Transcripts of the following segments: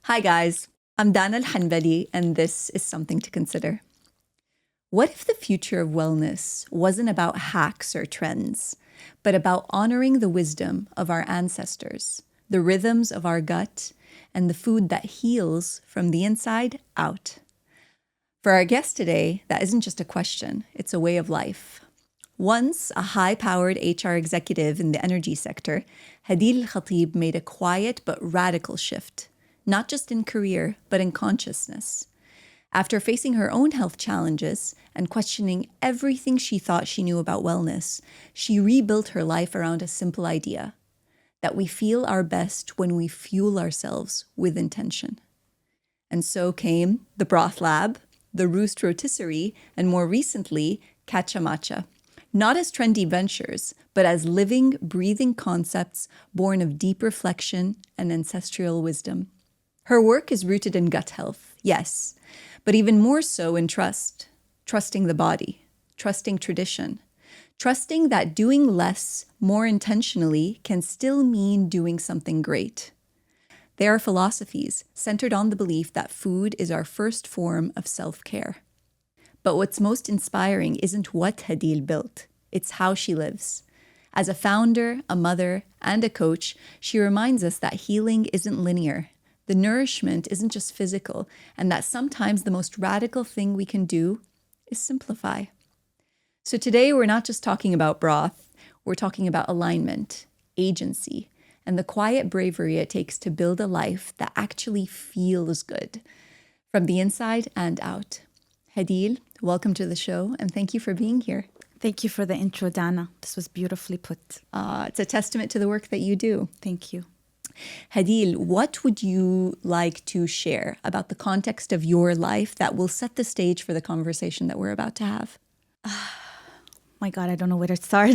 Hi guys, I'm Dana Al-Hanbali and this is Something to Consider. What if the future of wellness wasn't about hacks or trends, but about honoring the wisdom of our ancestors, the rhythms of our gut, and the food that heals from the inside out? For our guest today, that isn't just a question, it's a way of life. Once a high-powered HR executive in the energy sector, Hadil Khatib made a quiet but radical shift, not just in career, but in consciousness. After facing her own health challenges and questioning everything she thought she knew about wellness, she rebuilt her life around a simple idea, that we feel our best when we fuel ourselves with intention. And so came the Broth Lab, the Roost Rotisserie, and more recently, Kacha Matcha. Not as trendy ventures, but as living, breathing concepts born of deep reflection and ancestral wisdom. Her work is rooted in gut health, yes, but even more so in trust. Trusting the body, trusting tradition, trusting that doing less more intentionally can still mean doing something great. They are philosophies centered on the belief that food is our first form of self-care. But what's most inspiring isn't what Hadil built, it's how she lives. As a founder, a mother, and a coach, she reminds us that healing isn't linear. The nourishment isn't just physical, and that sometimes the most radical thing we can do is simplify. So today we're not just talking about broth, we're talking about alignment, agency, and the quiet bravery it takes to build a life that actually feels good, from the inside and out. Hadil, welcome to the show, and thank you for being here. Thank you for the intro, Dana. This was beautifully put. It's a testament to the work that you do. Thank you. Hadil, what would you like to share about the context of your life that will set the stage for the conversation that we're about to have? My God, I don't know where to start.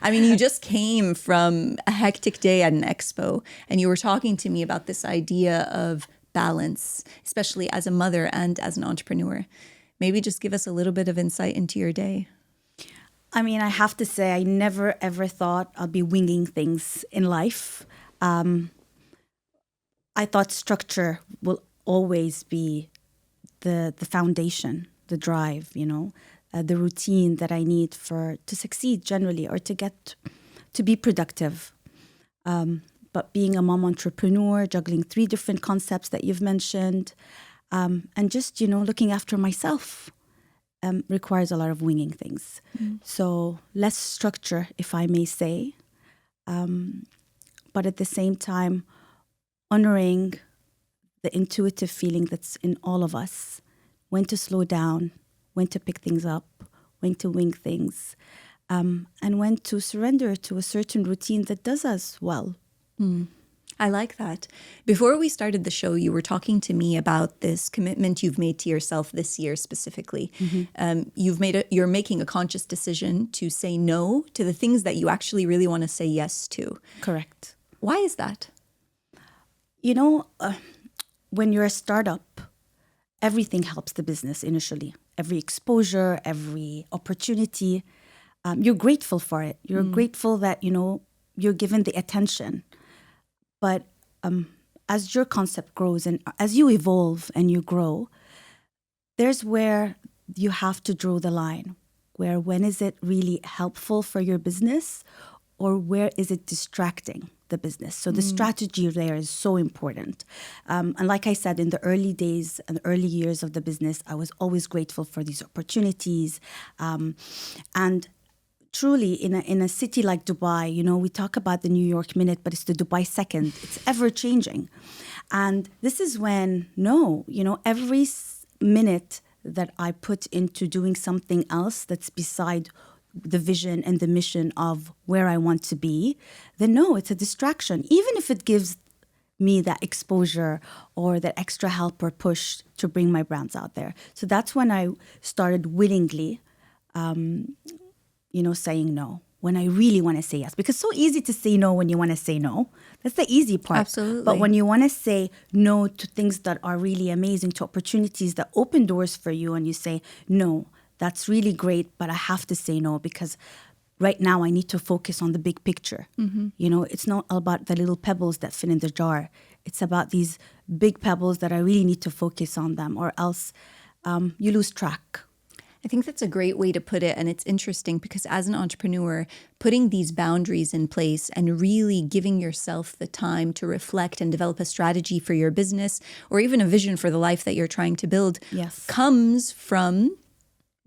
I mean, you just came from a hectic day at an expo, and you were talking to me about this idea of balance, especially as a mother and as an entrepreneur. Maybe just give us a little bit of insight into your day. I mean, I have to say, I never ever thought I'd be winging things in life. I thought structure will always be the foundation, the drive, the routine that I need to succeed generally or to be productive. But being a mom entrepreneur, juggling 3 different concepts that you've mentioned, and just, looking after myself requires a lot of winging things. So less structure, if I may say. But at the same time, honoring the intuitive feeling that's in all of us, when to slow down, when to pick things up, when to wing things, and when to surrender to a certain routine that does us well. I like that. Before we started the show, you were talking to me about this commitment you've made to yourself this year specifically. You're making a conscious decision to say no to the things that you actually really want to say yes to. Correct. Why is that? When you're a startup, everything helps the business initially. Every exposure, every opportunity, you're grateful for it. You're grateful that, you're given the attention. But as your concept grows and as you evolve and you grow, there's where you have to draw the line. When is it really helpful for your business, or where is it distracting the business? So the strategy there is so important. And like I said, in the early days and early years of the business, I was always grateful for these opportunities. And truly, in a city like Dubai, we talk about the New York minute, but it's the Dubai second. It's ever changing. And this is when, every minute that I put into doing something else that's beside the vision and the mission of where I want to be, then no, it's a distraction. Even if it gives me that exposure or that extra help or push to bring my brands out there. So that's when I started willingly, saying no, when I really want to say yes. Because it's so easy to say no when you want to say no. That's the easy part. Absolutely. But when you want to say no to things that are really amazing, to opportunities that open doors for you, and you say, no, that's really great, but I have to say no because right now I need to focus on the big picture. It's not all about the little pebbles that fit in the jar. It's about these big pebbles that I really need to focus on them, or else you lose track. I think that's a great way to put it. And it's interesting because as an entrepreneur, putting these boundaries in place and really giving yourself the time to reflect and develop a strategy for your business or even a vision for the life that you're trying to build comes from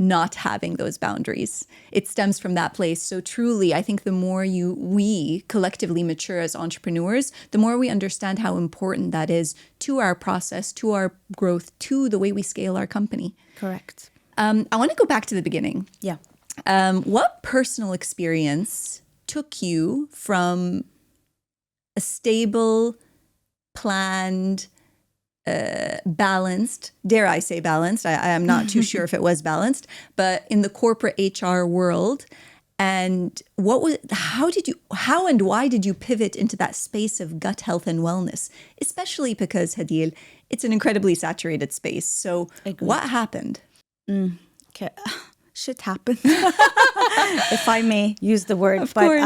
not having those boundaries. It stems from that place. So truly, I think the more we collectively mature as entrepreneurs, the more we understand how important that is to our process, to our growth, to the way we scale our company. Correct. I want to go back to the beginning. Yeah. What personal experience took you from a stable, planned, balanced, dare I say balanced, I am not too sure if it was balanced, but in the corporate HR world, and how and why did you pivot into that space of gut health and wellness, especially because, Hadil, it's an incredibly saturated space. So what happened? Okay. Shit happened, if I may use the word. Of course.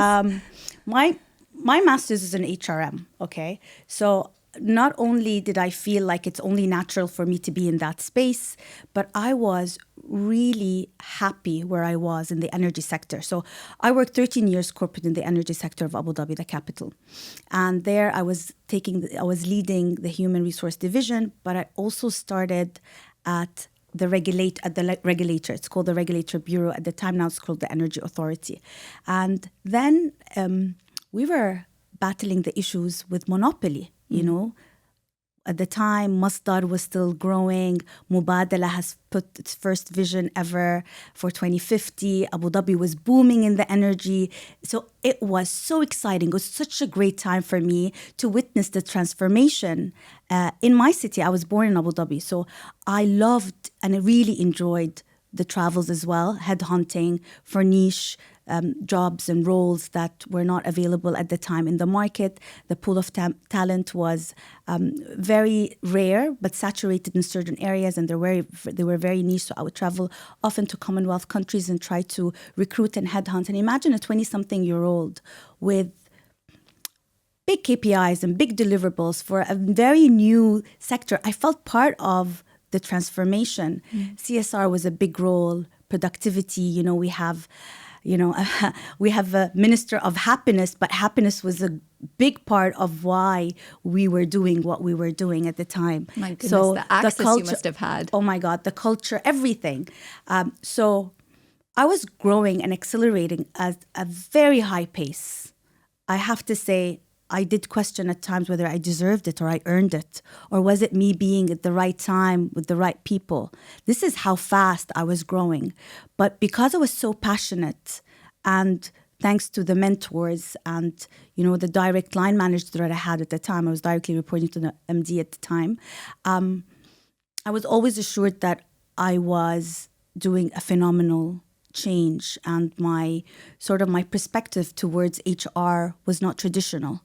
My master's is in HRM, okay? So not only did I feel like it's only natural for me to be in that space, but I was really happy where I was in the energy sector. So I worked 13 years corporate in the energy sector of Abu Dhabi, the capital. And there I was leading the human resource division, but I also started at the regulator. It's called the Regulator Bureau at the time. Now it's called the Energy Authority. And then we were battling the issues with monopoly, you know. At the time, Masdar was still growing. Mubadala has put its first vision ever for 2050. Abu Dhabi was booming in the energy. So it was so exciting. It was such a great time for me to witness the transformation in my city. I was born in Abu Dhabi. So I loved and I really enjoyed the travels as well, headhunting for niche jobs and roles that were not available at the time in the market. The pool of talent was very rare, but saturated in certain areas, and they were very niche. So I would travel often to Commonwealth countries and try to recruit and headhunt. And imagine a 20-something-year-old with big KPIs and big deliverables for a very new sector. I felt part of the transformation. CSR was a big role, productivity, we have a minister of happiness, but happiness was a big part of why we were doing what we were doing at the time. My goodness, so the access culture, you must have had. Oh my God, the culture, everything. So I was growing and accelerating at a very high pace. I have to say, I did question at times whether I deserved it or I earned it, or was it me being at the right time with the right people? This is how fast I was growing. But because I was so passionate, and thanks to the mentors and, the direct line manager that I had at the time, I was directly reporting to the MD at the time, I was always assured that I was doing a phenomenal change, and my perspective towards HR was not traditional.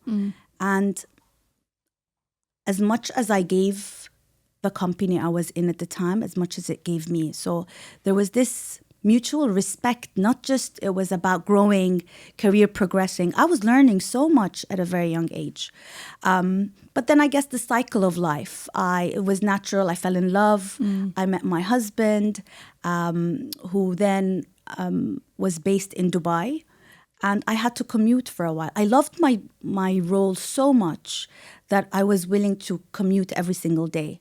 And as much as I gave the company I was in at the time, as much as it gave me. So there was this mutual respect, not just it was about growing, career progressing. I was learning so much at a very young age. But then I guess the cycle of life, it was natural. I fell in love. I met my husband, who then was based in Dubai, and I had to commute for a while. I loved my role so much that I was willing to commute every single day.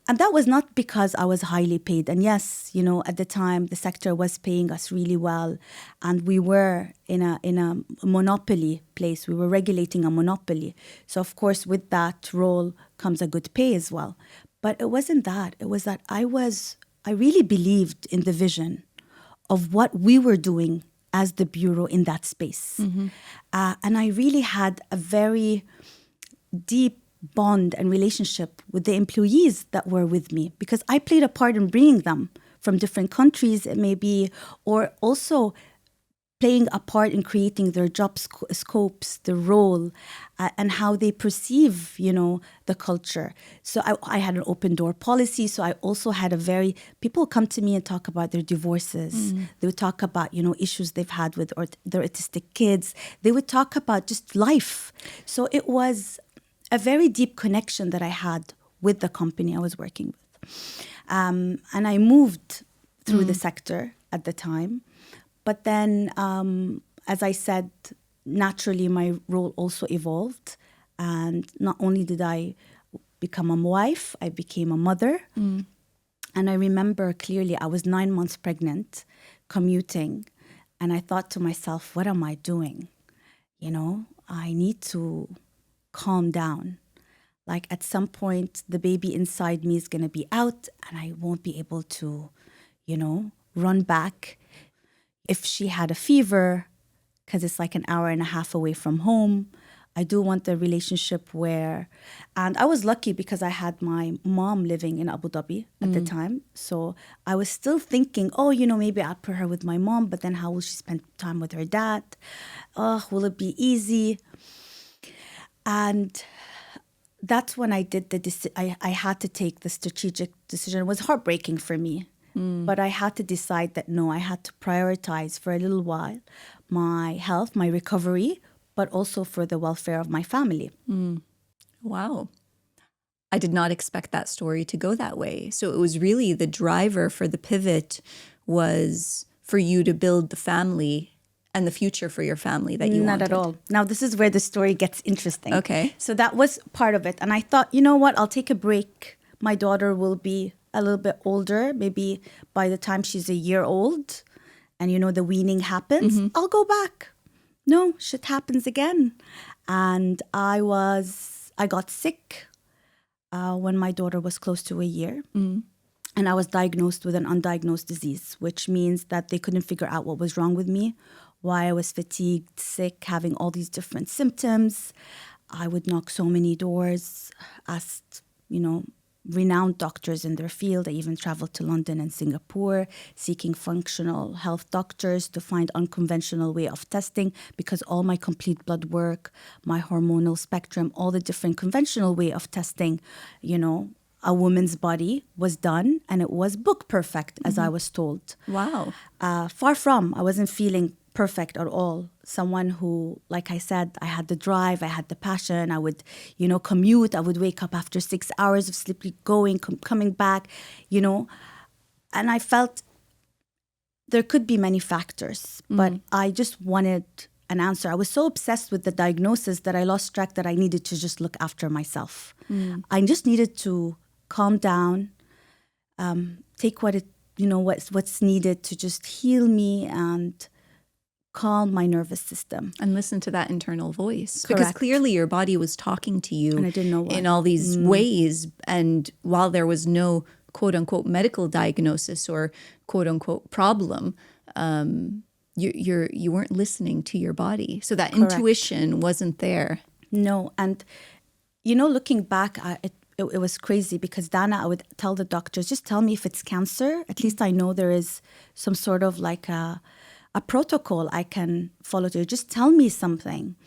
And that was not because I was highly paid. And yes, at the time, the sector was paying us really well. And we were in a monopoly place. We were regulating a monopoly. So, of course, with that role comes a good pay as well. But it wasn't that. It was that I really believed in the vision of what we were doing as the Bureau in that space. And I really had a very deep bond and relationship with the employees that were with me, because I played a part in bringing them from different countries, it may be, or also playing a part in creating their job scopes, the role, and how they perceive, the culture. So I had an open door policy. So I also had people come to me and talk about their divorces. They would talk about, issues they've had with their autistic kids. They would talk about just life. So it was a very deep connection that I had with the company I was working with. And I moved through the sector at the time. But then, as I said, naturally, my role also evolved. And not only did I become a wife, I became a mother. And I remember clearly I was 9 months pregnant, commuting. And I thought to myself, what am I doing? You know, I need to calm down. Like at some point, the baby inside me is going to be out and I won't be able to, you know, run back. If she had a fever, because it's like an hour and a half away from home, I do want the relationship where, and I was lucky because I had my mom living in Abu Dhabi at the time. So I was still thinking, oh, you know, maybe I'll put her with my mom, but then how will she spend time with her dad? Oh, will it be easy? And that's when I did I had to take the strategic decision. It was heartbreaking for me, but I had to decide that no, I had to prioritize for a little while my health, my recovery, but also for the welfare of my family. Wow. I did not expect that story to go that way. So it was really the driver for the pivot was for you to build the family and the future for your family that you wanted. Not at all. Now, this is where the story gets interesting. Okay. So that was part of it. And I thought, you know what, I'll take a break. My daughter will be a little bit older. Maybe by the time she's a year old and, you know, the weaning happens, I'll go back. No, shit happens again. And I got sick when my daughter was close to a year. And I was diagnosed with an undiagnosed disease, which means that they couldn't figure out what was wrong with me, why I was fatigued, sick, having all these different symptoms. I would knock so many doors, asked, you know, renowned doctors in their field. I even traveled to London and Singapore seeking functional health doctors to find unconventional way of testing because all my complete blood work, my hormonal spectrum, all the different conventional way of testing, you know, a woman's body was done and it was book perfect as I was told. Wow. Far from, I wasn't feeling perfect at all. Someone who, like I said, I had the drive, I had the passion. I would, you know, commute. I would wake up after 6 hours of sleep, going, coming back, you know. And I felt there could be many factors, but I just wanted an answer. I was so obsessed with the diagnosis that I lost track that I needed to just look after myself. I just needed to calm down, take what it, you know, what's needed to just heal me and calm my nervous system. And listen to that internal voice. Correct. Because clearly your body was talking to you And I didn't know why. in all these ways. And while there was no quote unquote medical diagnosis or quote unquote problem, you weren't listening to your body. So that Correct. intuition wasn't there. No. And, you know, looking back, it was crazy because Dana, I would tell the doctors, just tell me if it's cancer. At least I know there is some sort of like a protocol I can follow to. Just tell me something.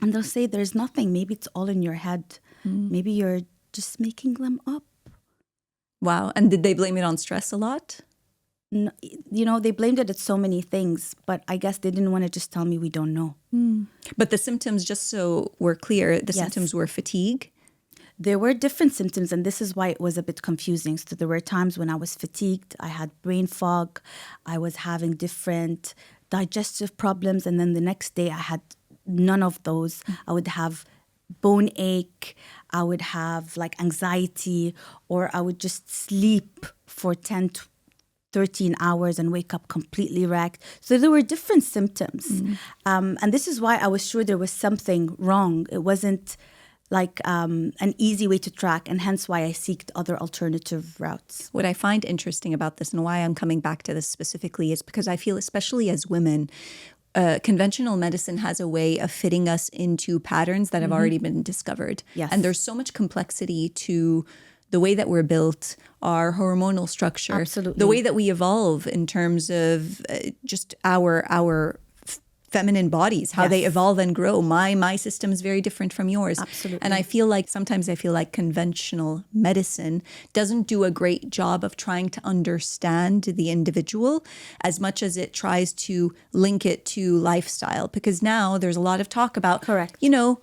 And they'll say there's nothing. Maybe it's all in your head. Maybe you're just making them up. Wow. And did they blame it on stress a lot? No, you know, they blamed it at so many things, but I guess they didn't want to just tell me we don't know. But the symptoms, just so we're clear, the symptoms were fatigue? There were different symptoms, and this is why it was a bit confusing. So there were times when I was fatigued, I had brain fog, I was having different digestive problems, and then the next day I had none of those. I would have bone ache, I would have like anxiety, or I would just sleep for 10 to 13 hours and wake up completely wrecked. So there were different symptoms. And this is why I was sure there was something wrong. It wasn't like an easy way to track, and hence why I seeked other alternative routes. What I find interesting about this and why I'm coming back to this specifically is because I feel, especially as women, conventional medicine has a way of fitting us into patterns that have already been discovered. Yes. And there's so much complexity to the way that we're built, our hormonal structure, Absolutely. the way that we evolve in terms of just our feminine bodies, how they evolve and grow. My system is very different from yours. Absolutely. And sometimes I feel like conventional medicine doesn't do a great job of trying to understand the individual as much as it tries to link it to lifestyle. Because now there's a lot of talk about, Correct. you know,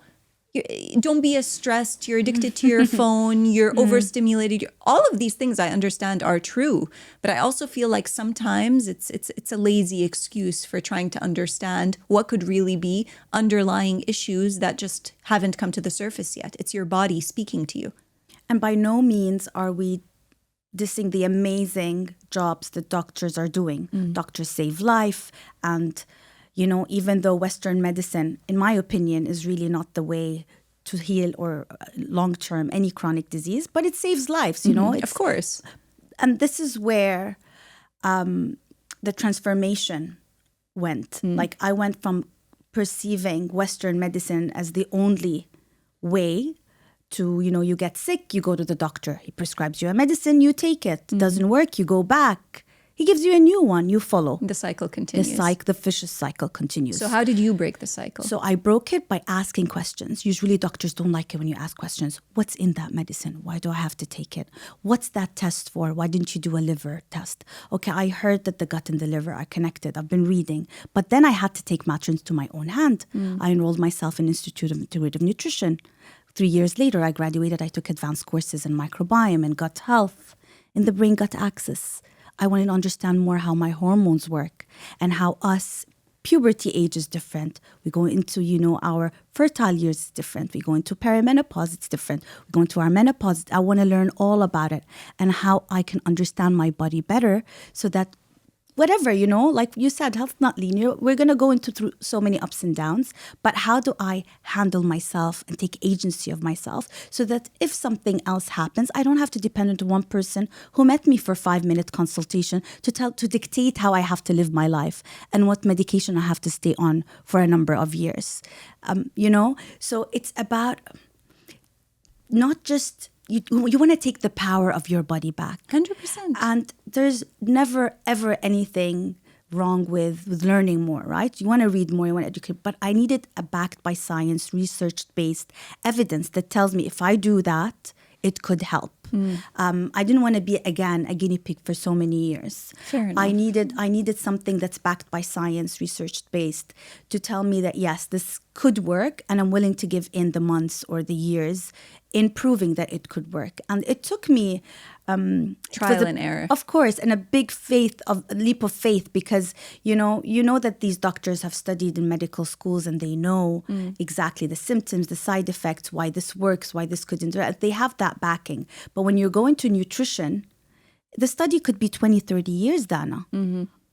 don't be as stressed, you're addicted to your phone, you're overstimulated. All of these things I understand are true, but I also feel like sometimes it's a lazy excuse for trying to understand what could really be underlying issues that just haven't come to the surface yet. It's your body speaking to you. And by no means are we dissing the amazing jobs that doctors are doing. Doctors save life, and even though Western medicine, in my opinion, is really not the way to heal or long-term any chronic disease, but it saves lives, Of course. And this is where the transformation went. Like I went from perceiving Western medicine as the only way to, you get sick, you go to the doctor. He prescribes you a medicine, you take it. Doesn't work, you go back. He gives you a new one, you follow. The cycle continues. The vicious cycle continues. So how did you break the cycle? So I broke it by asking questions. Usually doctors don't like it when you ask questions. What's in that medicine? Why do I have to take it? What's that test for? Why didn't you do a liver test? Okay, I heard that the gut and the liver are connected. I've been reading. But then I had to take matters into my own hand. I enrolled myself in Institute of Intuitive Nutrition. 3 years later, I graduated. I took advanced courses in microbiome and gut health, in the brain-gut axis. I wanted to understand more how my hormones work and how puberty age is different. We go into, our fertile years is different. We go into perimenopause, it's different. We go into our menopause. I want to learn all about it and how I can understand my body better so that whatever, like you said, health not linear. We're going to go through so many ups and downs. But how do I handle myself and take agency of myself so that if something else happens, I don't have to depend on one person who met me for a 5-minute consultation to dictate how I have to live my life and what medication I have to stay on for a number of years. So it's about not just... You want to take the power of your body back. 100%. And there's never, ever anything wrong with learning more, right? You want to read more, you want to educate. But I needed a backed by science, research-based evidence that tells me if I do that, it could help. I didn't want to be, again, a guinea pig for so many years. Fair enough. I needed something that's backed by science, research-based, to tell me that, yes, this could work, and I'm willing to give in the months or the years in proving that it could work. And it took me... trial and error. Of course, and a big leap of faith, because you know that these doctors have studied in medical schools and they know exactly the symptoms, the side effects, why this works, why this could interact. They have that backing. But when you're going to nutrition, the study could be 20, 30 years, Dana.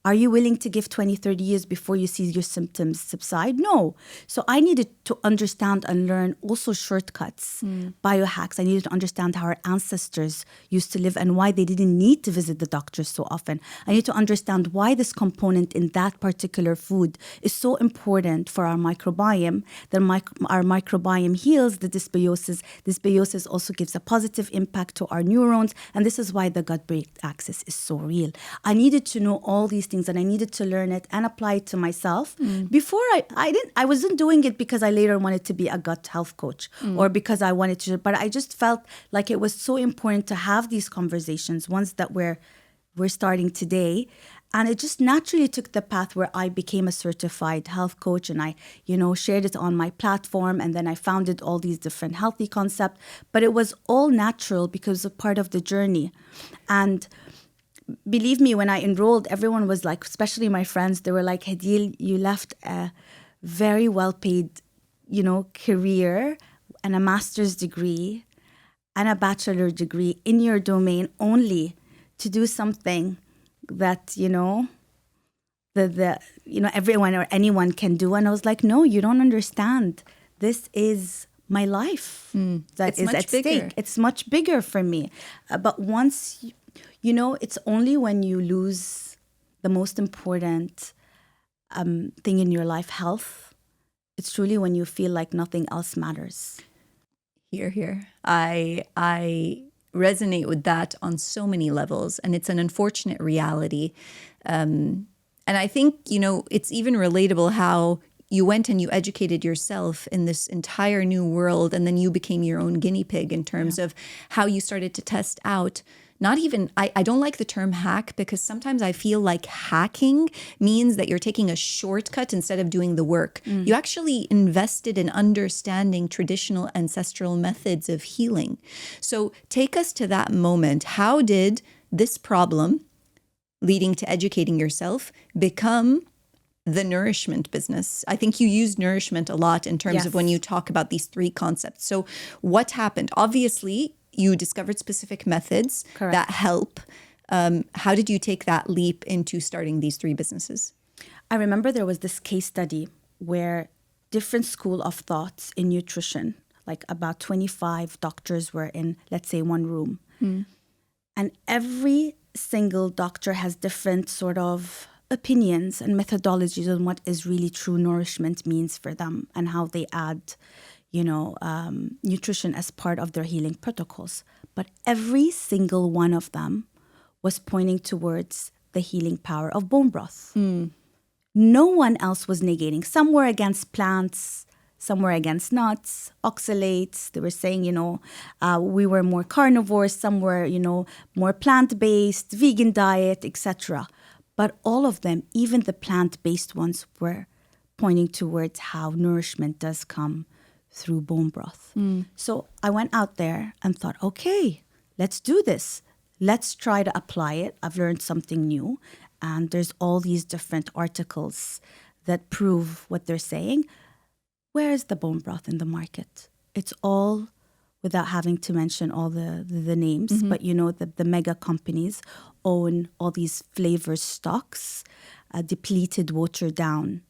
Are you willing to give 20, 30 years before you see your symptoms subside? No. So I needed to understand and learn also shortcuts, biohacks. I needed to understand how our ancestors used to live and why they didn't need to visit the doctors so often. I need to understand why this component in that particular food is so important for our microbiome, that our microbiome heals the dysbiosis. Dysbiosis also gives a positive impact to our neurons, and this is why the gut-brain axis is so real. I needed to know all these things, and I needed to learn it and apply it to myself. Before I wasn't doing it because I later wanted to be a gut health coach or because I wanted to, but I just felt like it was so important to have these conversations, ones that we're starting today. And it just naturally took the path where I became a certified health coach, and I, shared it on my platform, and then I founded all these different healthy concepts. But it was all natural because of part of the journey. And believe me, when I enrolled, everyone was like, especially my friends, they were like, Hadil, you left a very well-paid, career and a master's degree and a bachelor degree in your domain only to do something that, everyone or anyone can do. And I was like, no, you don't understand. This is my life that is at stake. It's much bigger for me. But once... it's only when you lose the most important thing in your life, health, it's truly when you feel like nothing else matters. Here. I resonate with that on so many levels, and it's an unfortunate reality. And I think, it's even relatable how you went and you educated yourself in this entire new world, and then you became your own guinea pig in terms of how you started to test out not even, I don't like the term hack because sometimes I feel like hacking means that you're taking a shortcut instead of doing the work. You actually invested in understanding traditional ancestral methods of healing. So take us to that moment. How did this problem, leading to educating yourself, become the nourishment business? I think you use nourishment a lot in terms of when you talk about these three concepts. So what happened? Obviously, you discovered specific methods that help. How did you take that leap into starting these three businesses? I remember there was this case study where different school of thoughts in nutrition, like about 25 doctors were in, let's say, one room. And every single doctor has different sort of opinions and methodologies on what is really true nourishment means for them and how they add, nutrition as part of their healing protocols. But every single one of them was pointing towards the healing power of bone broth. No one else was negating. Some were against plants, some were against nuts, oxalates. They were saying, we were more carnivores. Some were, more plant-based, vegan diet, etc. But all of them, even the plant-based ones, were pointing towards how nourishment does come through bone broth. So I went out there and thought, okay, let's do this. Let's try to apply it. I've learned something new. And there's all these different articles that prove what they're saying. Where is the bone broth in the market? It's all, without having to mention all the names, but the mega companies own all these flavor stocks, depleted, watered down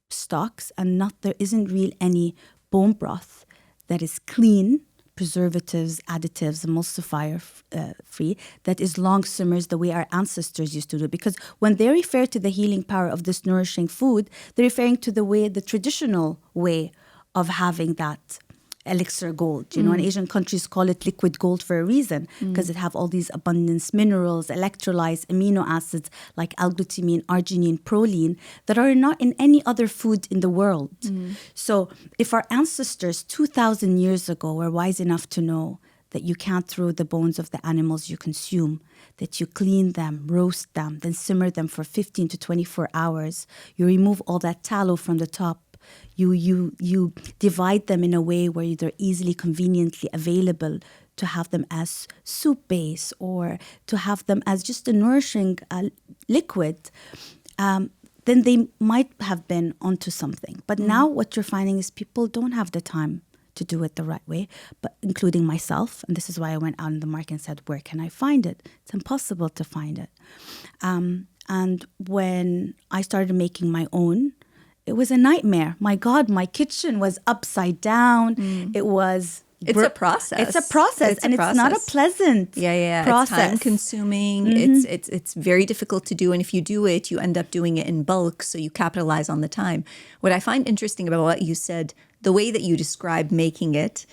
stocks, and there isn't really any bone broth that is clean, preservatives, additives, emulsifier free, that is long-simmered the way our ancestors used to do. Because when they refer to the healing power of this nourishing food, they're referring to the traditional way of having that elixir gold. And Asian countries call it liquid gold for a reason, because it have all these abundance minerals, electrolytes, amino acids like L-glutamine, arginine, proline that are not in any other food in the world. So if our ancestors 2,000 years ago were wise enough to know that you can't throw the bones of the animals you consume, that you clean them, roast them, then simmer them for 15 to 24 hours, you remove all that tallow from the top, you divide them in a way where they're easily, conveniently available to have them as soup base or to have them as just a nourishing liquid, then they might have been onto something. But now what you're finding is people don't have the time to do it the right way, but including myself. And this is why I went out in the market and said, where can I find it? It's impossible to find it. And when I started making my own, it was a nightmare. My God, my kitchen was upside down. It was... It's a process. It's a process. It's not a pleasant process. It's time consuming. It's very difficult to do. And if you do it, you end up doing it in bulk. So you capitalize on the time. What I find interesting about what you said, the way that you described making it,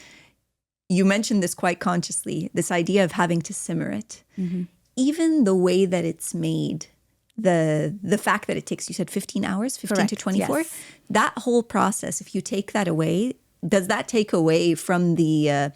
you mentioned this quite consciously, this idea of having to simmer it. Even the way that it's made, the fact that it takes, you said 15 hours, 15 Correct, to 24, yes. that whole process, if you take that away, does that take away from the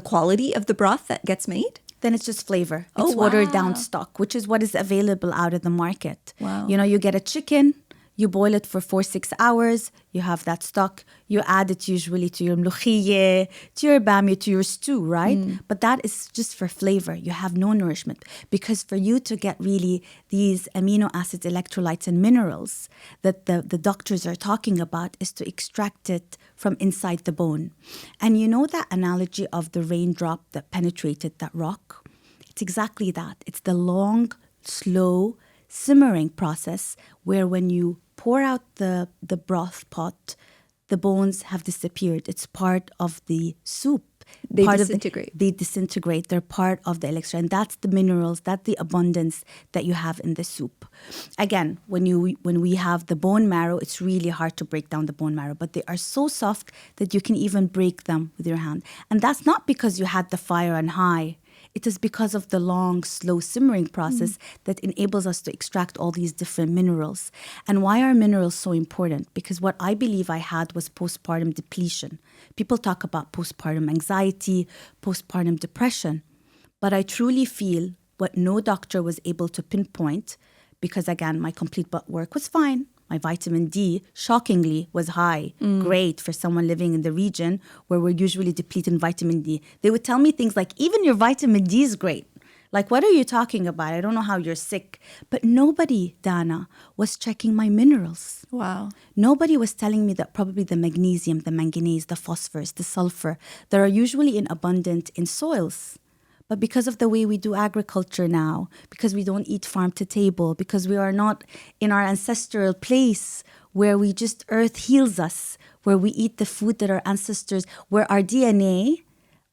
quality of the broth that gets made? Then it's just flavor. It's watered down stock, which is what is available out of the market. Wow. You get a chicken, you boil it for 4-6 hours, you have that stock, you add it usually to your mlokhiyeh, to your bamia, to your stew, right? But that is just for flavor. You have no nourishment. Because for you to get really these amino acids, electrolytes, and minerals that the doctors are talking about is to extract it from inside the bone. And you know that analogy of the raindrop that penetrated that rock? It's exactly that. It's the long, slow, simmering process where when you pour out the broth pot, the bones have disappeared. It's part of the soup. They disintegrate. They disintegrate. They're part of the elixir. And that's the minerals, that's the abundance that you have in the soup. Again, when we have the bone marrow, it's really hard to break down the bone marrow. But they are so soft that you can even break them with your hand. And that's not because you had the fire on high. It is because of the long, slow simmering process that enables us to extract all these different minerals. And why are minerals so important? Because what I believe I had was postpartum depletion. People talk about postpartum anxiety, postpartum depression. But I truly feel what no doctor was able to pinpoint, because again, my complete blood work was fine. My vitamin D, shockingly, was high. Great for someone living in the region where we're usually depleted in vitamin D. They would tell me things like, even your vitamin D is great. Like, what are you talking about? I don't know how you're sick. But nobody, Dana, was checking my minerals. Wow. Nobody was telling me that probably the magnesium, the manganese, the phosphorus, the sulfur, that are usually in abundant in soils. But because of the way we do agriculture now, because we don't eat farm to table, because we are not in our ancestral place where we just earth heals us, where we eat the food that our ancestors, where our DNA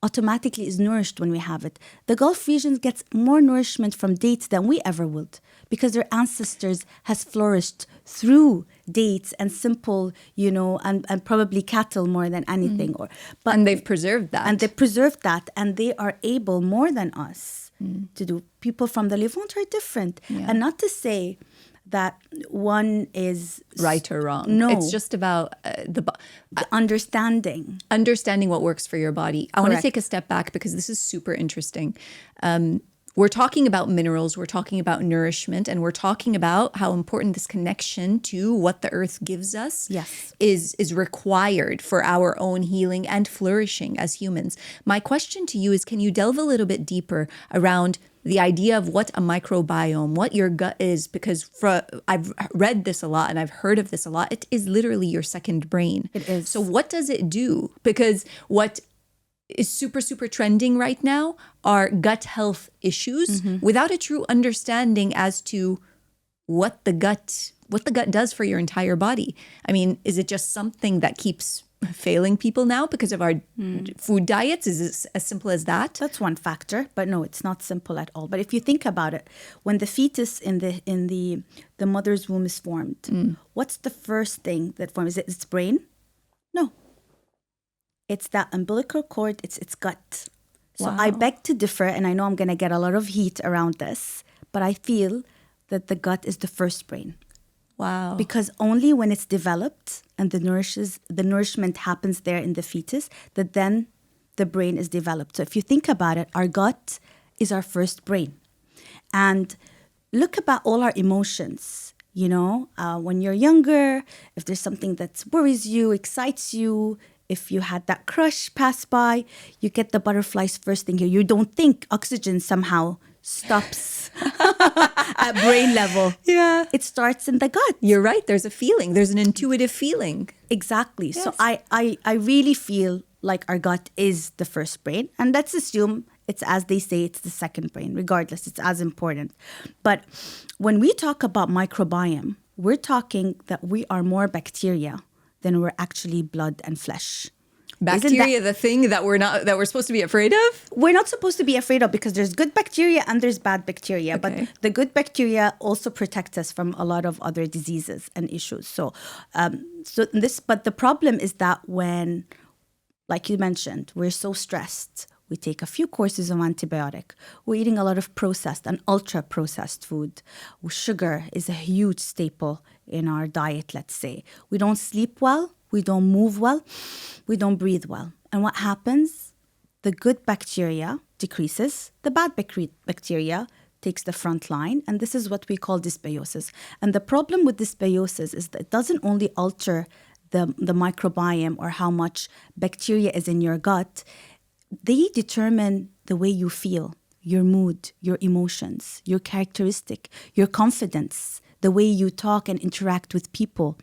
automatically is nourished when we have it. The Gulf region gets more nourishment from dates than we ever would, because their ancestors has flourished through dates and simple, and probably cattle more than anything. And they've preserved that. And they are able more than us to do. People from the Levant are different. Yeah. And not to say that one is right or wrong. No. It's just about the understanding. Understanding what works for your body. I want to take a step back because this is super interesting. We're talking about minerals, we're talking about nourishment, and we're talking about how important this connection to what the earth gives us is required for our own healing and flourishing as humans. My question to you is, can you delve a little bit deeper around the idea of what a microbiome, what your gut is? Because I've read this a lot and I've heard of this a lot. It is literally your second brain. It is. So what does it do? Because what is super, super trending right now are gut health issues without a true understanding as to what the gut does for your entire body. I mean, is it just something that keeps failing people now because of our food diets? Is it as simple as that? That's one factor, but no, it's not simple at all. But if you think about it, when the fetus in the mother's womb is formed, what's the first thing that forms? Is it its brain? No. It's that umbilical cord, it's its gut. So Wow. I beg to differ, and I know I'm going to get a lot of heat around this, but I feel that the gut is the first brain. Wow. Because only when it's developed and the nourishment happens there in the fetus, that then the brain is developed. So if you think about it, our gut is our first brain. And look about all our emotions. When you're younger, if there's something that worries you, excites you, if you had that crush pass by, you get the butterflies first thing here. You don't think oxygen somehow stops at brain level. Yeah. It starts in the gut. You're right. There's a feeling. There's an intuitive feeling. Exactly. Yes. So I really feel like our gut is the first brain. And let's assume it's, as they say, it's the second brain. Regardless, it's as important. But when we talk about microbiome, we're talking that we are more bacteria than we're actually blood and flesh. Bacteria, the thing that we're supposed to be afraid of? We're not supposed to be afraid of, because there's good bacteria and there's bad bacteria. Okay. But the good bacteria also protect us from a lot of other diseases and issues. But the problem is that when, like you mentioned, we're so stressed, we take a few courses of antibiotic. We're eating a lot of processed and ultra-processed food. Sugar is a huge staple in our diet, let's say. We don't sleep well. We don't move well. We don't breathe well. And what happens? The good bacteria decreases. The bad bacteria takes the front line. And this is what we call dysbiosis. And the problem with dysbiosis is that it doesn't only alter the microbiome or how much bacteria is in your gut. They determine the way you feel, your mood, your emotions, your characteristic, your confidence, the way you talk and interact with people.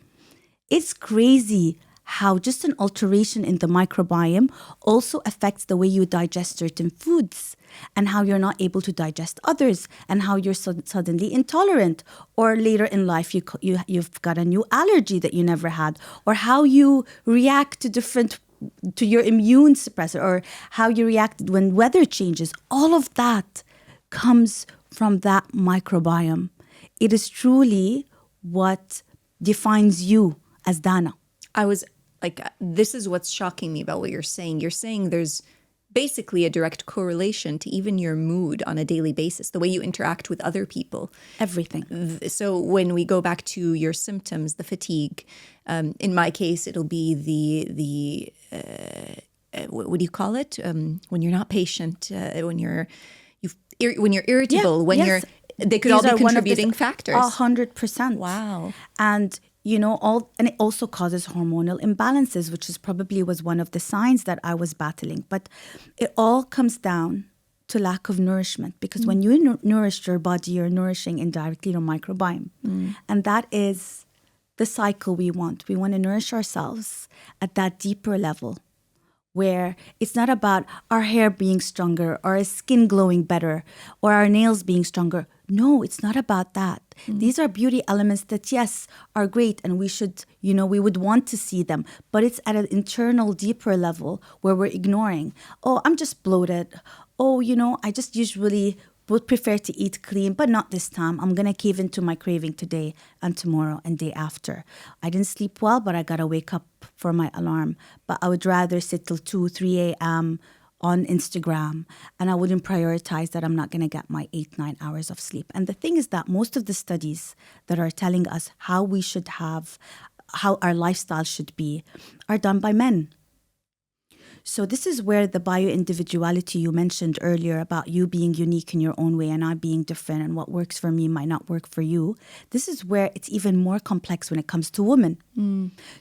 It's crazy how just an alteration in the microbiome also affects the way you digest certain foods, and how you're not able to digest others, and how you're suddenly intolerant, or later in life you've got a new allergy that you never had, or how you react to your immune suppressor, or how you react when weather changes. All of that comes from that microbiome. It is truly what defines you as Dana. I was like, this is what's shocking me about what you're saying. You're saying there's basically a direct correlation to even your mood on a daily basis, the way you interact with other people. Everything. So when we go back to your symptoms, the fatigue, in my case, it'll be the what do you call it? When you're not patient, when you're when you're irritable, when yes. you're, they could These all be are one of the- contributing factors. 100%. Wow. And and it also causes hormonal imbalances, which is probably was one of the signs that I was battling. But it all comes down to lack of nourishment, because when you nourish your body, you're nourishing indirectly your microbiome. And that is the cycle we want. We want to nourish ourselves at that deeper level, where it's not about our hair being stronger or our skin glowing better or our nails being stronger. No, it's not about that. These are beauty elements that, yes, are great, and we should, we would want to see them. But it's at an internal, deeper level where we're ignoring. Oh, I'm just bloated. Oh, I just usually would prefer to eat clean, but not this time. I'm going to cave into my craving today and tomorrow and day after. I didn't sleep well, but I got to wake up for my alarm. But I would rather sit till 2, 3 a.m. on Instagram, and I wouldn't prioritize that I'm not going to get my 8, 9 hours of sleep. And the thing is that most of the studies that are telling us how we should have, how our lifestyle should be, are done by men. So this is where the bio-individuality you mentioned earlier about you being unique in your own way and I being different, and what works for me might not work for you. This is where it's even more complex when it comes to women.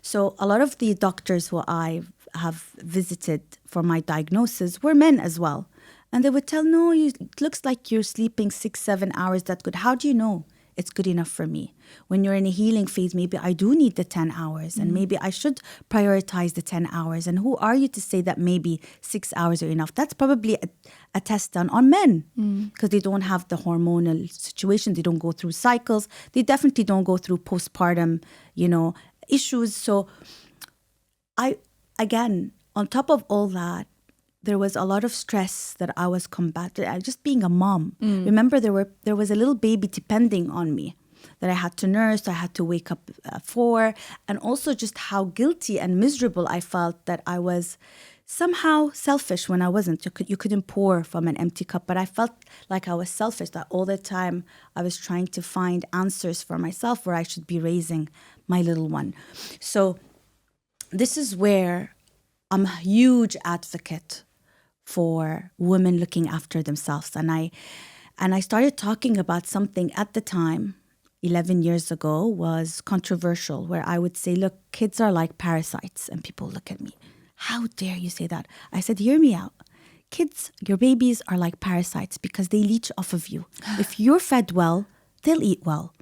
So a lot of the doctors who I have visited for my diagnosis were men as well. And they would tell, no, it looks like you're sleeping 6, 7 hours. That's good. How do you know it's good enough for me? When you're in a healing phase, maybe I do need the 10 hours and maybe I should prioritize the 10 hours. And who are you to say that maybe 6 hours are enough? That's probably a test done on men because they don't have the hormonal situation. They don't go through cycles. They definitely don't go through postpartum, issues. So again, on top of all that, there was a lot of stress that I was combating. Just being a mom. Remember, there was a little baby depending on me that I had to nurse. I had to wake up for, and also just how guilty and miserable I felt that I was somehow selfish when I wasn't. You couldn't pour from an empty cup, but I felt like I was selfish, that all the time I was trying to find answers for myself where I should be raising my little one. So this is where I'm a huge advocate for women looking after themselves. And I started talking about something at the time, 11 years ago, was controversial, where I would say, look, kids are like parasites. And people look at me, how dare you say that? I said, hear me out. Kids, your babies are like parasites because they leech off of you. If you're fed well, they'll eat well.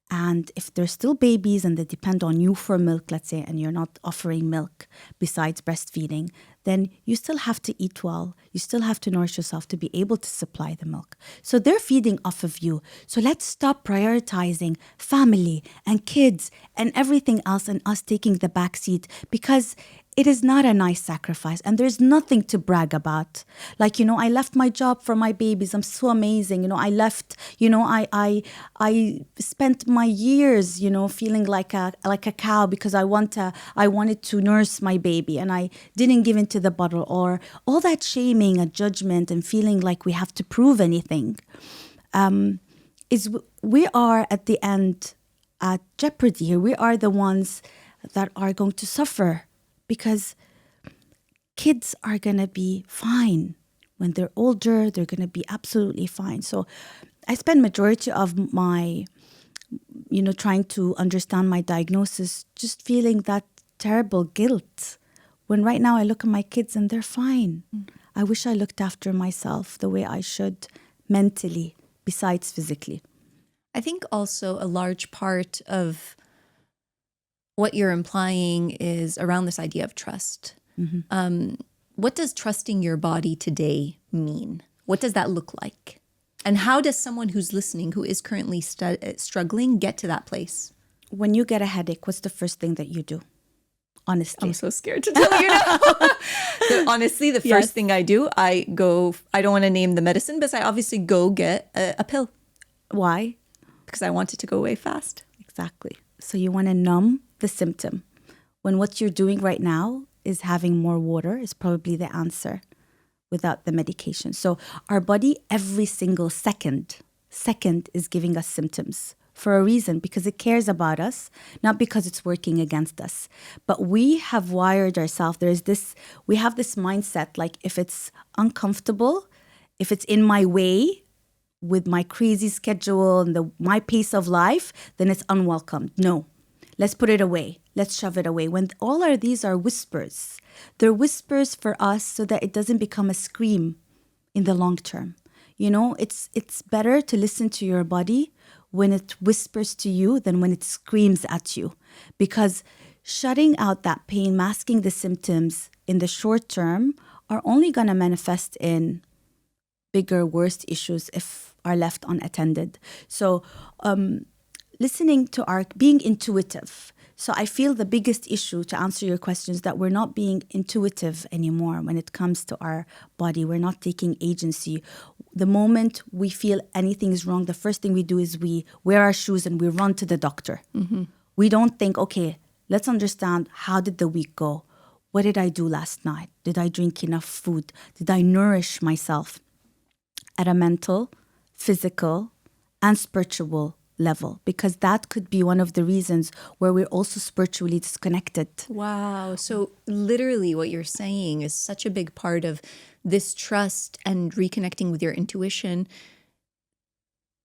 And if they're still babies and they depend on you for milk, let's say, and you're not offering milk besides breastfeeding, then you still have to eat well. You still have to nourish yourself to be able to supply the milk. So they're feeding off of you. So let's stop prioritizing family and kids and everything else and us taking the back seat, because it is not a nice sacrifice and there's nothing to brag about. Like, I left my job for my babies. I'm so amazing. I left, I spent my years, feeling like a cow because I wanted to nurse my baby and I didn't give into the bottle, or all that shaming and judgment and feeling like we have to prove anything. We are at the end at jeopardy here. We are the ones that are going to suffer, because kids are going to be fine. When they're older, they're going to be absolutely fine. So I spend majority of my, trying to understand my diagnosis, just feeling that terrible guilt. When right now I look at my kids and they're fine. I wish I looked after myself the way I should mentally, besides physically. I think also a large part of what you're implying is around this idea of trust. What does trusting your body today mean? What does that look like? And how does someone who's listening, who is currently struggling, get to that place? When you get a headache, what's the first thing that you do? Honestly. I'm so scared to tell you now. Honestly, the first thing I do, I don't want to name the medicine, but I obviously go get a pill. Why? Because I want it to go away fast. Exactly. So you want to numb the symptom, when what you're doing right now is having more water is probably the answer without the medication. So our body every single second is giving us symptoms for a reason, because it cares about us, not because it's working against us. But we have wired ourselves. We have this mindset, like if it's uncomfortable, If it's in my way with my crazy schedule and my pace of life, then it's unwelcome. No, let's put it away. Let's shove it away. When all of these are whispers, they're whispers for us so that it doesn't become a scream in the long term. You know, it's better to listen to your body when it whispers to you than when it screams at you. Because shutting out that pain, masking the symptoms in the short term are only going to manifest in bigger, worse issues if are left unattended. So listening to being intuitive. So I feel the biggest issue, to answer your question, is that we're not being intuitive anymore when it comes to our body. We're not taking agency. The moment we feel anything is wrong, the first thing we do is we wear our shoes and we run to the doctor. Mm-hmm. We don't think, okay, let's understand, how did the week go? What did I do last night? Did I drink enough food? Did I nourish myself at a mental, physical, and spiritual level? Because that could be one of the reasons where we're also spiritually disconnected. Wow. So literally what you're saying is such a big part of this trust and reconnecting with your intuition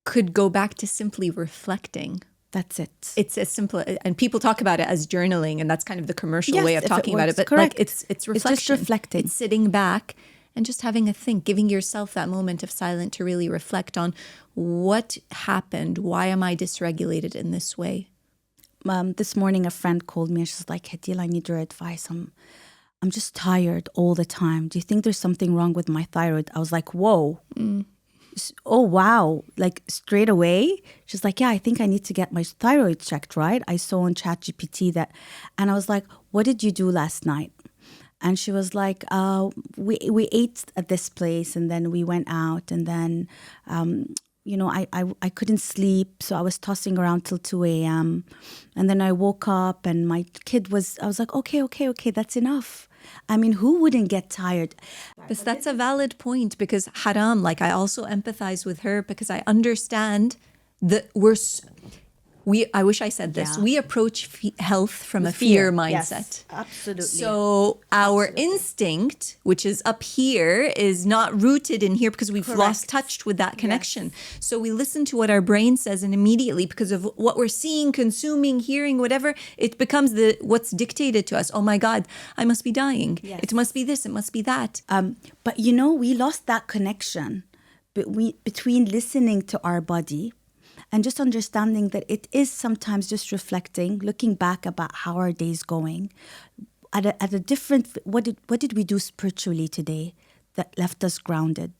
could go back to simply reflecting. That's it. It's as simple, and people talk about it as journaling, and that's kind of the commercial way of talking about it. But correct. like it's reflection. It's just reflecting. It's sitting back and just having a think, giving yourself that moment of silence to really reflect on what happened. Why am I dysregulated in this way? This morning, a friend called me and she's like, Hadil, I need your advice. I'm just tired all the time. Do you think there's something wrong with my thyroid? I was like, whoa. Oh, wow. Like straight away. She's like, yeah, I think I need to get my thyroid checked, right? I saw on ChatGPT that. And I was like, what did you do last night? And she was like, we ate at this place and then we went out and then, I couldn't sleep. So I was tossing around till 2 a.m. And then I woke up and my kid I was like, okay, that's enough. I mean, who wouldn't get tired? But that's a valid point, because haram, like I also empathize with her because I understand that I wish I said this. Yeah. We approach health from a fear mindset. Yes, absolutely. So our instinct, which is up here, is not rooted in here because we've lost touch with that connection. Yes. So we listen to what our brain says, and immediately, because of what we're seeing, consuming, hearing, whatever, it becomes what's dictated to us. Oh my God, I must be dying. Yes. It must be this, it must be that. But we lost that connection between listening to our body and just understanding that it is sometimes just reflecting, looking back about how our day's going, at a different. What did we do spiritually today that left us grounded?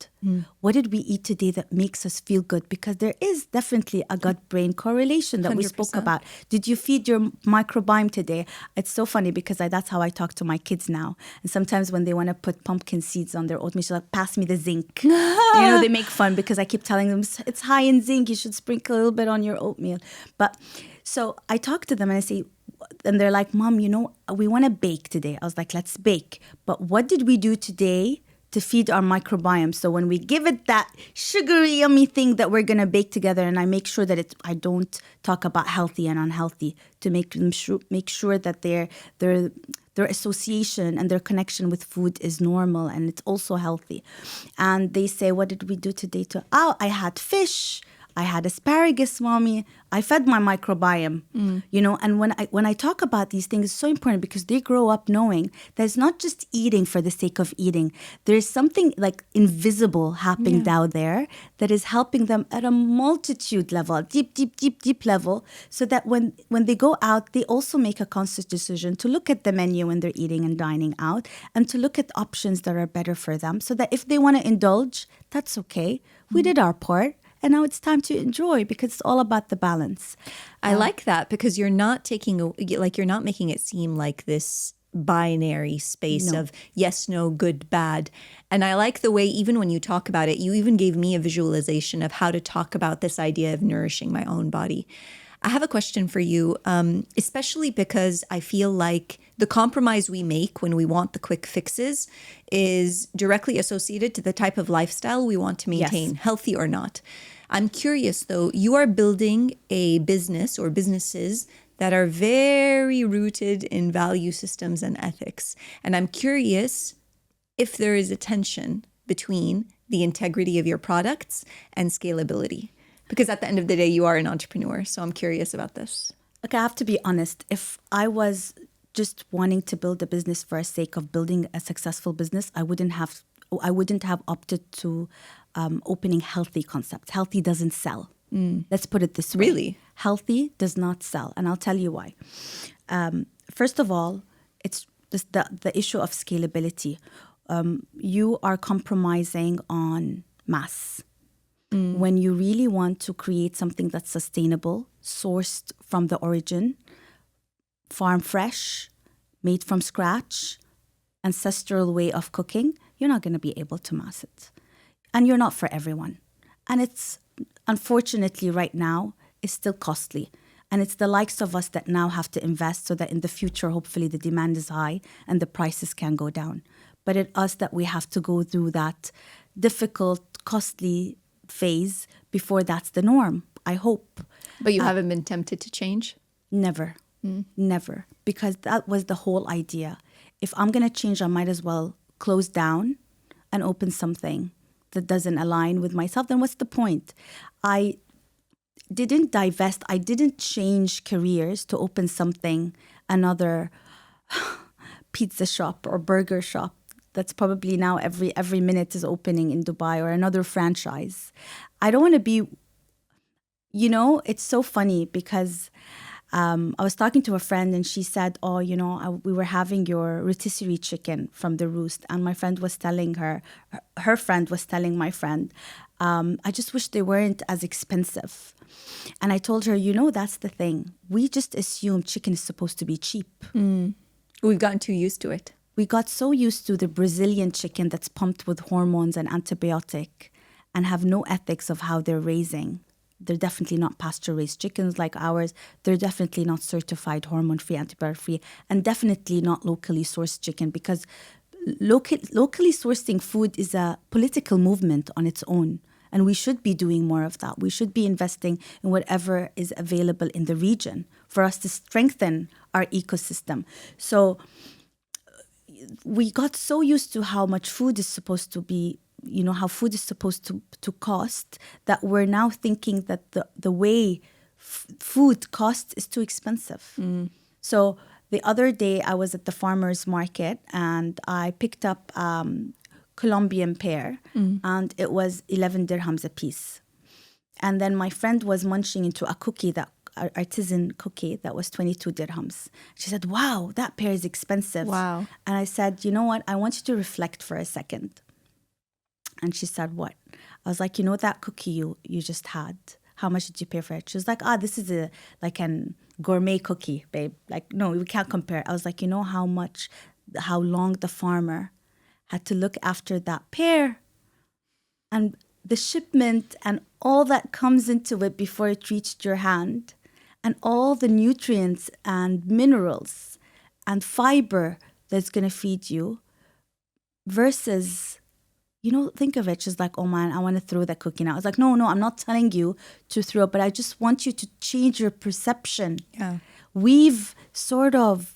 What did we eat today that makes us feel good? Because there is definitely a gut-brain correlation that 100%. We spoke about. Did you feed your microbiome today? It's so funny because that's how I talk to my kids now. And sometimes when they want to put pumpkin seeds on their oatmeal, she's like, pass me the zinc. They make fun because I keep telling them, it's high in zinc. You should sprinkle a little bit on your oatmeal. But so I talk to them and I say, and they're like, Mom, we want to bake today. I was like, let's bake. But what did we do today to feed our microbiome? So when we give it that sugary, yummy thing that we're going to bake together, and I make sure that I don't talk about healthy and unhealthy, to make sure that their association and their connection with food is normal and it's also healthy. And they say, what did we do today? I had fish. I had asparagus, Mommy. I fed my microbiome, and when I talk about these things, it's so important because they grow up knowing that it's not just eating for the sake of eating. There's something like invisible happening down there that is helping them at a multitude level, deep level, so that when they go out, they also make a conscious decision to look at the menu when they're eating and dining out and to look at options that are better for them, so that if they want to indulge, that's okay. We did our part. And now it's time to enjoy, because it's all about the balance. I like that, because you're not you're not making it seem like this binary space of yes, no, good, bad. And I like the way, even when you talk about it, you even gave me a visualization of how to talk about this idea of nourishing my own body. I have a question for you, especially because I feel like the compromise we make when we want the quick fixes is directly associated to the type of lifestyle we want to maintain, healthy or not. I'm curious, though, you are building a business or businesses that are very rooted in value systems and ethics. And I'm curious if there is a tension between the integrity of your products, and scalability? Because at the end of the day, you are an entrepreneur. So I'm curious about this. Okay, I have to be honest. If I was just wanting to build a business for the sake of building a successful business, I wouldn't have opted to opening healthy concepts. Healthy doesn't sell. Let's put it this way. Really? Healthy does not sell. And I'll tell you why. First of all, it's the issue of scalability. You are compromising on mass. When you really want to create something that's sustainable, sourced from the origin, farm fresh, made from scratch, ancestral way of cooking, you're not going to be able to mass it. And you're not for everyone. And it's, unfortunately, right now, it's still costly. And it's the likes of us that now have to invest so that in the future, hopefully, the demand is high and the prices can go down. But it's us that we have to go through that difficult, costly phase before that's the norm, I hope. But you haven't been tempted to change? Never. Never. Because that was the whole idea. If I'm going to change, I might as well close down and open something that doesn't align with myself. Then what's the point? I didn't divest. I didn't change careers to open something, another pizza shop or burger shop that's probably now every minute is opening in Dubai, or another franchise. I don't want to be, it's so funny because I was talking to a friend and she said, we were having your rotisserie chicken from the Roost. And my friend was telling her friend was telling my friend, I just wish they weren't as expensive. And I told her, that's the thing. We just assume chicken is supposed to be cheap. We've gotten too used to it. We got so used to the Brazilian chicken that's pumped with hormones and antibiotic and have no ethics of how they're raising. They're definitely not pasture-raised chickens like ours. They're definitely not certified hormone-free, antibiotic-free, and definitely not locally sourced chicken, because locally sourcing food is a political movement on its own. And we should be doing more of that. We should be investing in whatever is available in the region for us to strengthen our ecosystem. So we got so used to how much food is supposed to be, how food is supposed to cost, that we're now thinking that the way food costs is too expensive. So the other day I was at the farmer's market and I picked up Colombian pear and it was 11 dirhams a piece. And then my friend was munching into a cookie, that artisan cookie, that was 22 dirhams. She said, wow, that pear is expensive. Wow. And I said, you know what? I want you to reflect for a second. And she said, what? I was like, that cookie you just had, how much did you pay for it? She was like, this is like an gourmet cookie, babe. Like, no, we can't compare. I was like, how long the farmer had to look after that pear and the shipment and all that comes into it before it reached your hand, and all the nutrients and minerals and fiber that's going to feed you, versus, think of it. She's like, oh man, I want to throw that cookie now. I was like, no, I'm not telling you to throw it, but I just want you to change your perception. Yeah. We've sort of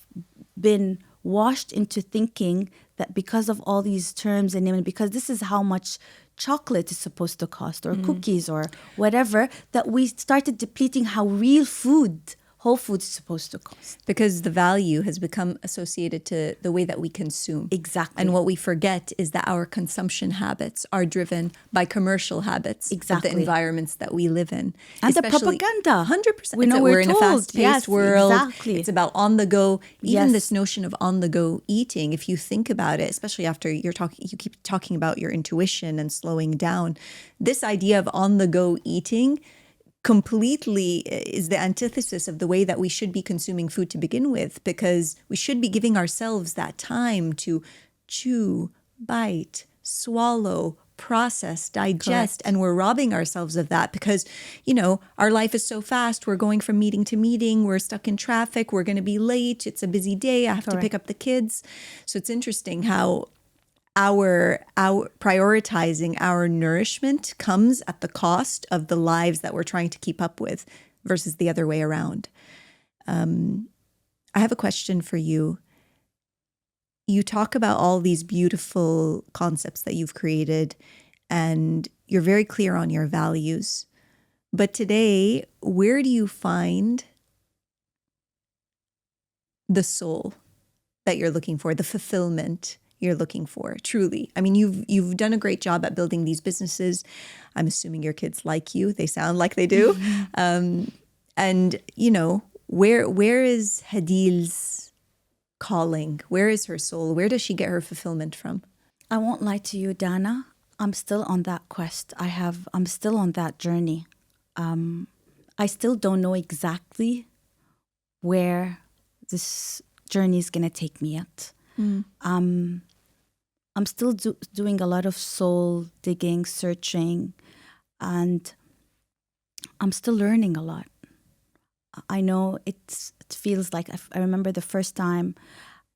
been washed into thinking that because of all these terms and naming, because this is how much chocolate is supposed to cost, or cookies or whatever, that we started depleting how real food, whole food, is supposed to cost. Because the value has become associated to the way that we consume. Exactly. And what we forget is that our consumption habits are driven by commercial habits Exactly. of the environments that we live in. And the Especially- propaganda. 100%. We know we're we're in a told. fast-paced Yes, world. exactly. It's about on the go. Even Yes. this notion of on the go eating, if you think about it, especially after you keep talking about your intuition and slowing down, this idea of on the go eating completely is the antithesis of the way that we should be consuming food to begin with, because we should be giving ourselves that time to chew, bite, swallow, process, digest. Correct. And we're robbing ourselves of that because, our life is so fast. We're going from meeting to meeting. We're stuck in traffic. We're going to be late. It's a busy day. I have to pick up the kids. So it's interesting how our prioritizing our nourishment comes at the cost of the lives that we're trying to keep up with versus the other way around. I have a question for you. You talk about all these beautiful concepts that you've created, and you're very clear on your values. But today, where do you find the soul that you're looking for, the fulfillment you're looking for, truly? I mean, you've done a great job at building these businesses. I'm assuming your kids like you. They sound like they do. And, you know, where is Hadil's calling? Where is her soul? Where does she get her fulfillment from? I won't lie to you, Dana. I'm still on that quest. I'm still on that journey. I still don't know exactly where this journey is going to take me yet. I'm still doing a lot of soul digging, searching, and I'm still learning a lot. I know it feels like, I remember the first time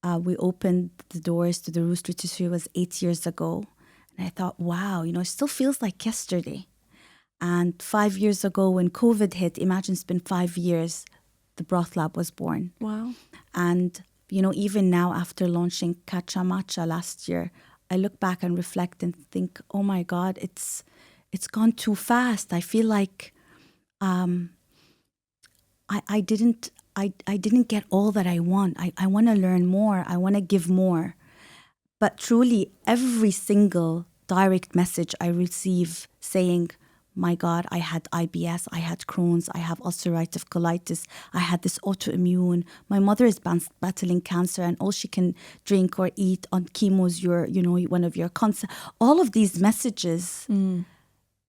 we opened the doors to the Roost Rotisserie was 8 years ago. And I thought, wow, you know, it still feels like yesterday. And 5 years ago when COVID hit, imagine it's been 5 years, the Broth Lab was born. Wow. And, you know, even now after launching Kacha Matcha last year, I look back and reflect and think, oh my God, it's gone too fast. I feel like I didn't get all that I want. I want to learn more. I want to give more. But truly, every single direct message I receive saying, my God, I had IBS, I had Crohn's, I have ulcerative colitis, I had this autoimmune. My mother is battling cancer, and all she can drink or eat on chemo is one of your concepts. All of these messages. And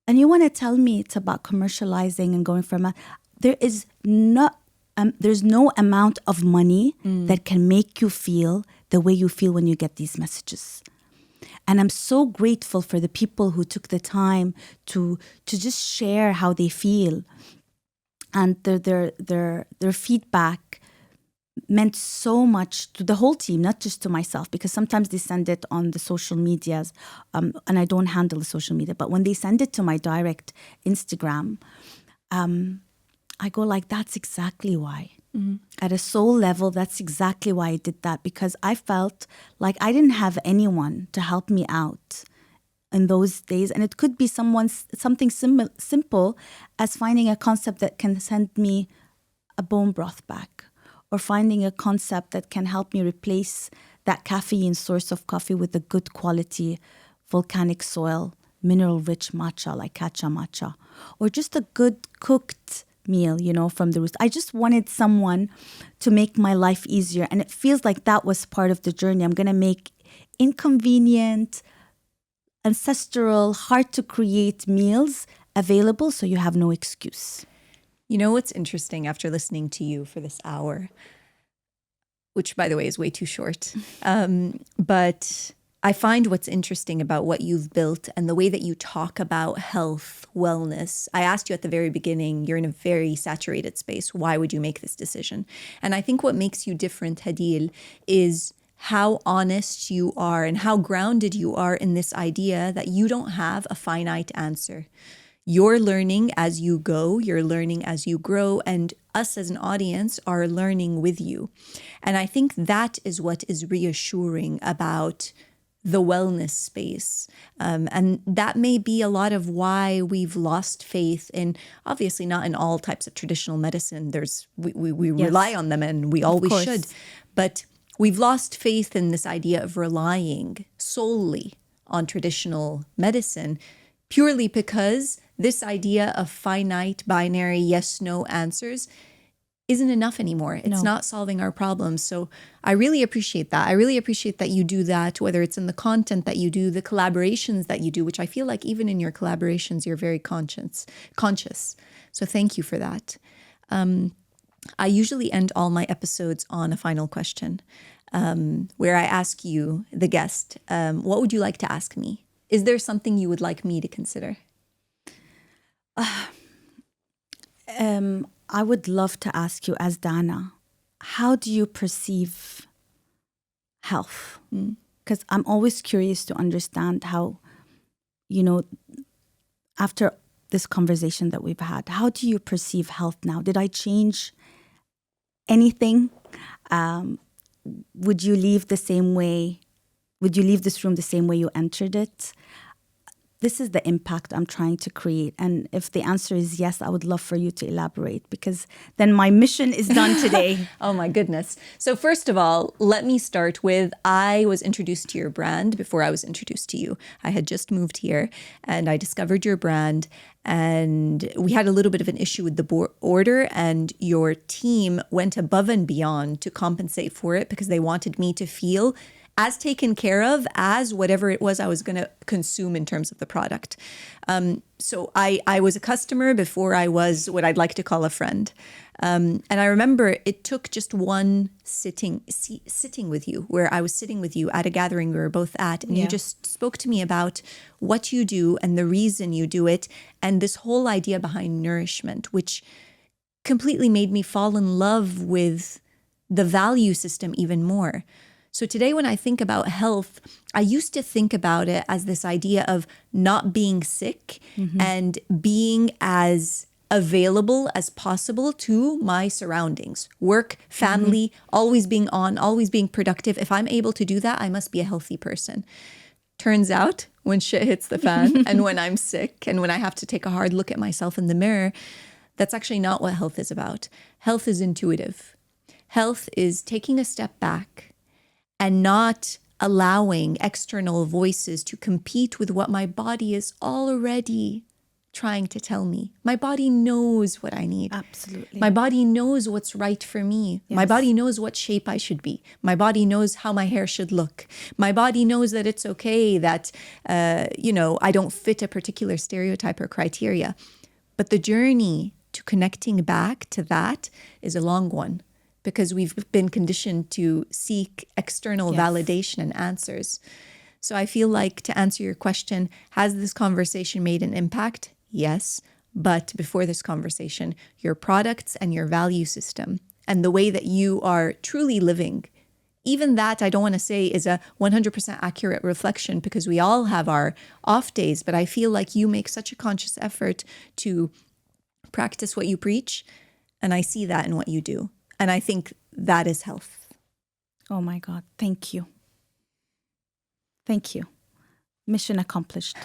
you want to tell me it's about commercializing and going from there's no amount of money that can make you feel the way you feel when you get these messages. And I'm so grateful for the people who took the time to just share how they feel. And their feedback meant so much to the whole team, not just to myself, because sometimes they send it on the social medias, and I don't handle the social media. But when they send it to my direct Instagram, I go like, that's exactly why. At a soul level, that's exactly why I did that, because I felt like I didn't have anyone to help me out in those days. And it could be something simple as finding a concept that can send me a bone broth back, or finding a concept that can help me replace that caffeine source of coffee with a good quality volcanic soil, mineral-rich matcha like Kacha Matcha, or just a good cooked meal, you know, from the Roost. I just wanted someone to make my life easier. And it feels like that was part of the journey. I'm going to make inconvenient, ancestral, hard to create meals available so you have no excuse. You know what's interesting after listening to you for this hour, which by the way is way too short, but I find what's interesting about what you've built and the way that you talk about health, wellness. I asked you at the very beginning, you're in a very saturated space. Why would you make this decision? And I think what makes you different, Hadil, is how honest you are and how grounded you are in this idea that you don't have a finite answer. You're learning as you go, you're learning as you grow, and us as an audience are learning with you. And I think that is what is reassuring about the wellness space. And that may be a lot of why we've lost faith in, obviously not in all types of traditional medicine. We rely on them, and we always should. But we've lost faith in this idea of relying solely on traditional medicine, purely because this idea of finite, binary, yes, no answers isn't enough anymore. It's not solving our problems. So I really appreciate that. I really appreciate that you do that, whether it's in the content that you do, the collaborations that you do, which I feel like even in your collaborations, you're very conscious. So thank you for that. I usually end all my episodes on a final question, where I ask you, the guest, what would you like to ask me? Is there something you would like me to consider? I would love to ask you, as Dana, how do you perceive health? Because I'm always curious to understand how, you know, after this conversation that we've had, how do you perceive health now? Did I change anything? Would you leave the same way? Would you leave this room the same way you entered it? this is the impact I'm trying to create. And if the answer is yes, I would love for you to elaborate, because then my mission is done today. Oh my goodness. So first of all, let me start with, I was introduced to your brand before I was introduced to you. I had just moved here and I discovered your brand, and we had a little bit of an issue with the order, and your team went above and beyond to compensate for it because they wanted me to feel as taken care of as whatever it was I was going to consume in terms of the product. So I was a customer before I was what I'd like to call a friend. And I remember it took just one sitting with you, where I was sitting with you at a gathering we were both at, and you just spoke to me about what you do and the reason you do it, and this whole idea behind nourishment, which completely made me fall in love with the value system even more. So today when I think about health, I used to think about it as this idea of not being sick and being as available as possible to my surroundings, work, family, always being on, always being productive. If I'm able to do that, I must be a healthy person. Turns out when shit hits the fan and when I'm sick and when I have to take a hard look at myself in the mirror, that's actually not what health is about. Health is intuitive. Health is taking a step back and not allowing external voices to compete with what my body is already trying to tell me. My body knows what I need. Absolutely. My body knows what's right for me. Yes. My body knows what shape I should be. My body knows how my hair should look. My body knows that it's okay that, I don't fit a particular stereotype or criteria. But the journey to connecting back to that is a long one, because we've been conditioned to seek external validation and answers. So I feel like, to answer your question, has this conversation made an impact? Yes. But before this conversation, your products and your value system and the way that you are truly living, even that I don't want to say is a 100% accurate reflection, because we all have our off days, but I feel like you make such a conscious effort to practice what you preach. And I see that in what you do. And I think that is health. Oh my God. Thank you. Thank you. Mission accomplished.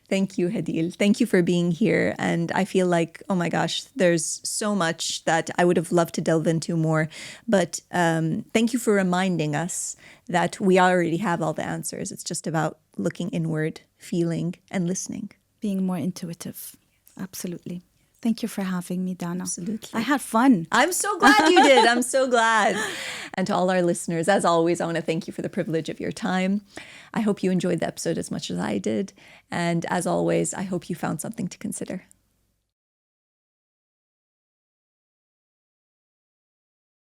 Thank you, Hadil. Thank you for being here. And I feel like, oh my gosh, there's so much that I would have loved to delve into more. But thank you for reminding us that we already have all the answers. It's just about looking inward, feeling, and listening. Being more intuitive. Absolutely. Thank you for having me, Dana. Absolutely. I had fun. I'm so glad you did. I'm so glad. And to all our listeners, as always, I want to thank you for the privilege of your time. I hope you enjoyed the episode as much as I did. And as always, I hope you found something to consider.